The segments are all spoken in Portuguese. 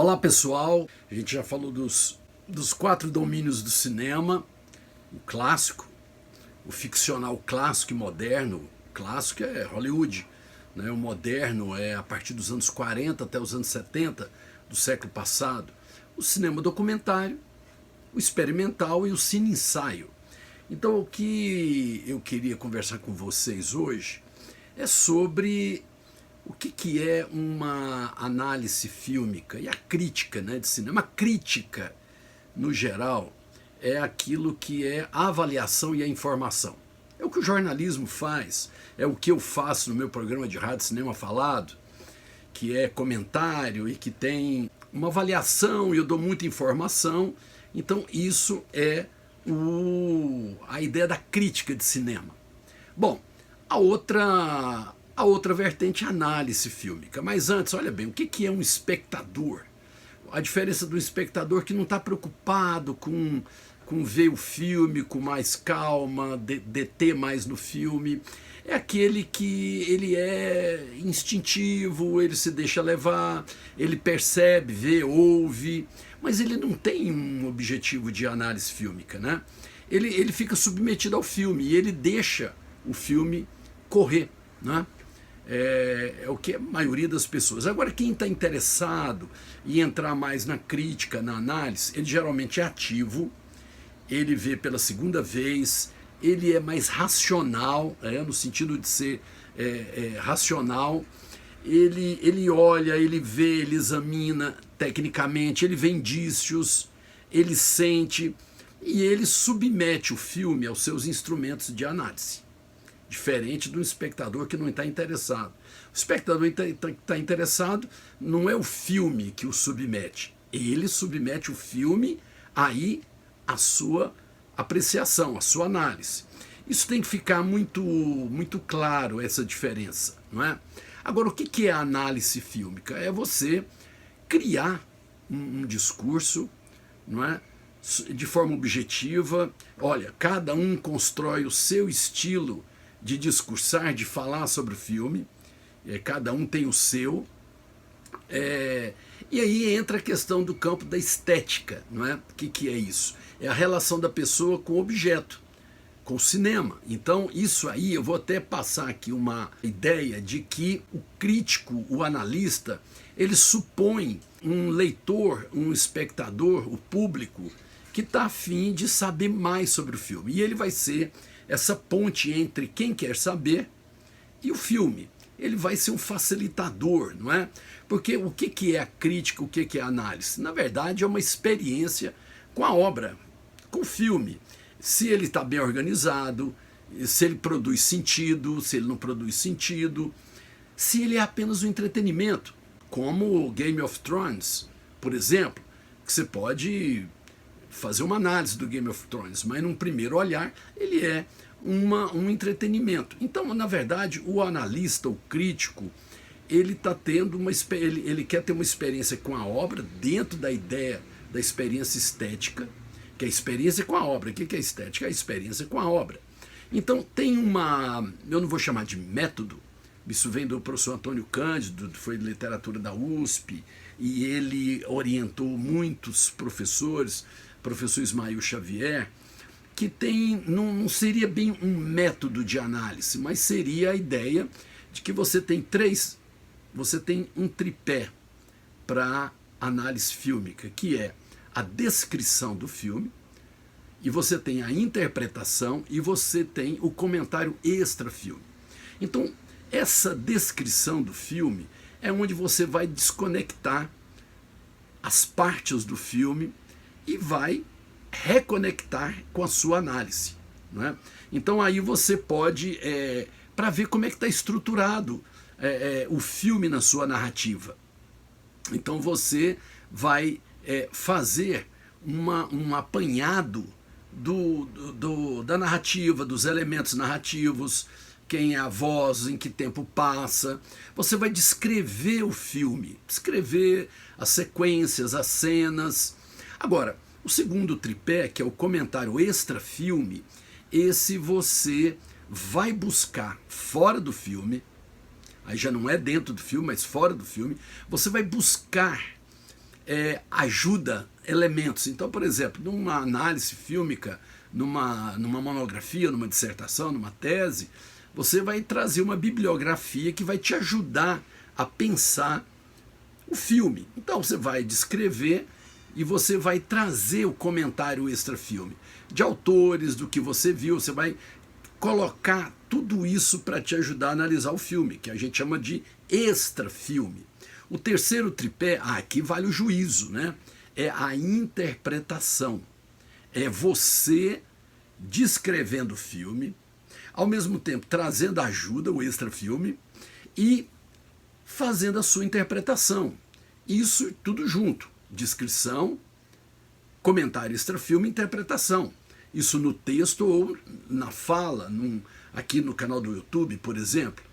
Olá pessoal, a gente já falou dos 4 domínios do cinema: o clássico, o ficcional clássico e moderno. O clássico é Hollywood, né? O moderno é a partir dos anos 40 até os anos 70 do século passado. O cinema documentário, o experimental e o cine-ensaio. Então o que eu queria conversar com vocês hoje é sobre o que é uma análise fílmica e a crítica, né, de cinema. A crítica, no geral, é aquilo que é a avaliação e a informação. É o que o jornalismo faz, é o que eu faço no meu programa de rádio Cinema Falado, que é comentário e que tem uma avaliação e eu dou muita informação. Então isso é a ideia da crítica de cinema. Bom, a outra vertente é a análise fílmica. Mas antes, olha bem, o que é um espectador? A diferença do espectador que não está preocupado com ver o filme com mais calma, deter mais no filme. É aquele que ele é instintivo, ele se deixa levar, ele percebe, vê, ouve, mas ele não tem um objetivo de análise fílmica, né? Ele fica submetido ao filme e ele deixa o filme correr, né? É o que a maioria das pessoas. Agora, quem está interessado em entrar mais na crítica, na análise, ele geralmente é ativo, ele vê pela segunda vez, ele é mais racional, no sentido de ser racional, ele olha, ele vê, ele examina tecnicamente, ele vê indícios, ele sente e ele submete o filme aos seus instrumentos de análise. Diferente do espectador que não está interessado. O espectador está interessado, não é o filme que o submete, ele submete o filme aí a sua apreciação, a sua análise. Isso tem que ficar muito claro, essa diferença, não é? Agora, o que é a análise fílmica? É você criar um discurso, não é? De forma objetiva. Olha, cada um constrói o seu estilo de discursar, de falar sobre o filme, cada um tem o seu, e aí entra a questão do campo da estética, não é? O que é isso? É a relação da pessoa com o objeto, com o cinema. Então isso aí, eu vou até passar aqui uma ideia de que o crítico, o analista, ele supõe um leitor, um espectador, o público, que está a fim de saber mais sobre o filme, e ele vai ser essa ponte entre quem quer saber e o filme. Ele vai ser um facilitador, não é? Porque o que é a crítica, o que é a análise? Na verdade, é uma experiência com a obra, com o filme. Se ele está bem organizado, se ele produz sentido, se ele não produz sentido, se ele é apenas um entretenimento, como Game of Thrones, por exemplo, que você pode fazer uma análise do Game of Thrones, mas num primeiro olhar ele é um entretenimento. Então, na verdade, o analista, o crítico, ele tá tendo ele quer ter uma experiência com a obra dentro da ideia da experiência estética, que é a experiência com a obra. O que é estética? É a experiência com a obra. Então tem eu não vou chamar de método, isso vem do professor Antônio Cândido, foi de literatura da USP, e ele orientou muitos professores, professor Ismael Xavier, que não seria bem um método de análise, mas seria a ideia de que você tem um tripé para análise fílmica, que é a descrição do filme, e você tem a interpretação, e você tem o comentário extra-filme. Então, essa descrição do filme é onde você vai desconectar as partes do filme e vai reconectar com a sua análise, não é? Então aí você pode, para ver como é que está estruturado o filme na sua narrativa. Então você vai fazer um apanhado da narrativa, dos elementos narrativos, quem é a voz, em que tempo passa. Você vai descrever o filme, descrever as sequências, as cenas. Agora, o segundo tripé, que é o comentário extra-filme, esse você vai buscar fora do filme, aí já não é dentro do filme, mas fora do filme, você vai buscar ajuda elementos. Então, por exemplo, numa análise fílmica, numa monografia, numa dissertação, numa tese, você vai trazer uma bibliografia que vai te ajudar a pensar o filme. Então você vai descrever e você vai trazer o comentário extra-filme de autores, do que você viu, você vai colocar tudo isso para te ajudar a analisar o filme, que a gente chama de extra-filme. O terceiro tripé, aqui vale o juízo, né? É a interpretação. É você descrevendo o filme, ao mesmo tempo trazendo ajuda, o extra-filme, e fazendo a sua interpretação. Isso tudo junto. Descrição, comentário extra-filme, interpretação. Isso no texto ou na fala, aqui no canal do YouTube, por exemplo.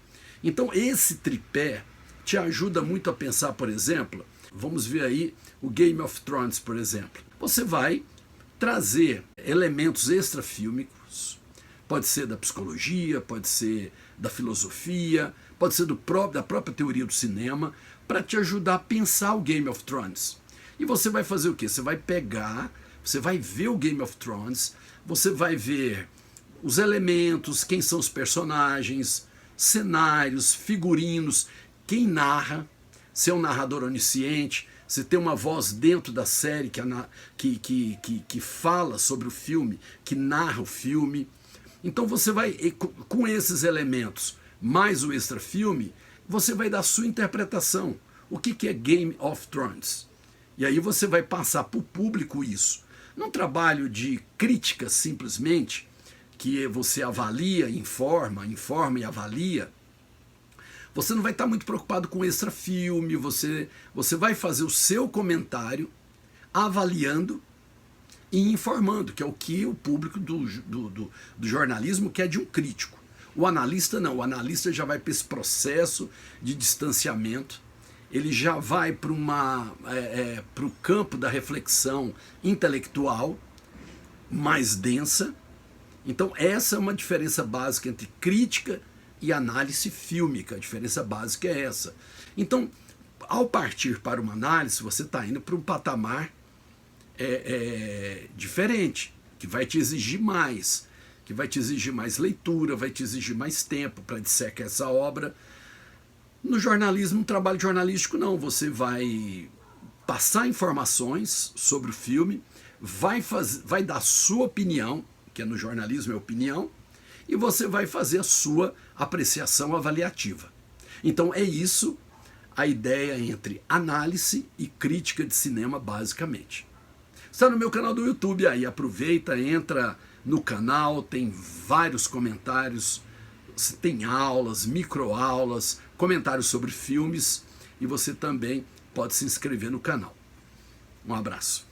Então esse tripé te ajuda muito a pensar, por exemplo, vamos ver aí o Game of Thrones, por exemplo. Você vai trazer elementos extrafílmicos, pode ser da psicologia, pode ser da filosofia, pode ser da própria teoria do cinema, para te ajudar a pensar o Game of Thrones. E você vai fazer o quê? Você vai pegar, você vai ver o Game of Thrones, você vai ver os elementos, quem são os personagens, cenários, figurinos, quem narra, se é um narrador onisciente, se tem uma voz dentro da série que fala sobre o filme, que narra o filme. Então você vai, com esses elementos, mais o extra-filme, você vai dar a sua interpretação. O que é Game of Thrones? E aí você vai passar para o público isso. Num trabalho de crítica, simplesmente, que você avalia, informa e avalia, você não vai estar muito preocupado com extra-filme, você vai fazer o seu comentário avaliando e informando, que é o que o público do jornalismo quer de um crítico. O analista não, o analista já vai para esse processo de distanciamento, ele já vai para o campo da reflexão intelectual mais densa. Então essa é uma diferença básica entre crítica e análise fílmica, a diferença básica é essa. Então, ao partir para uma análise, você está indo para um patamar diferente, que vai te exigir mais, leitura, vai te exigir mais tempo para dissecar essa obra. No jornalismo, no trabalho jornalístico, não. Você vai passar informações sobre o filme, vai dar a sua opinião, que no jornalismo é opinião, e você vai fazer a sua apreciação avaliativa. Então é isso a ideia entre análise e crítica de cinema, basicamente. Está no meu canal do YouTube aí, aproveita, entra no canal, tem vários comentários, tem aulas, microaulas, comentários sobre filmes, e você também pode se inscrever no canal. Um abraço.